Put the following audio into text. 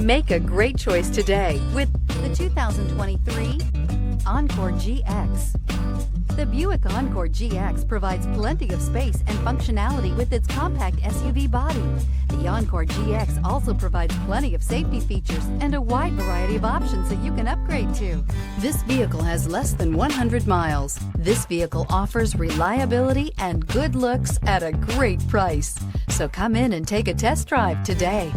Make a great choice today with the 2023 Encore GX. The Buick Encore GX provides plenty of space and functionality with its compact SUV body. The Encore GX also provides plenty of safety features and a wide variety of options that you can upgrade to. This vehicle has less than 100 miles. This vehicle offers reliability and good looks at a great price. So come in and take a test drive today.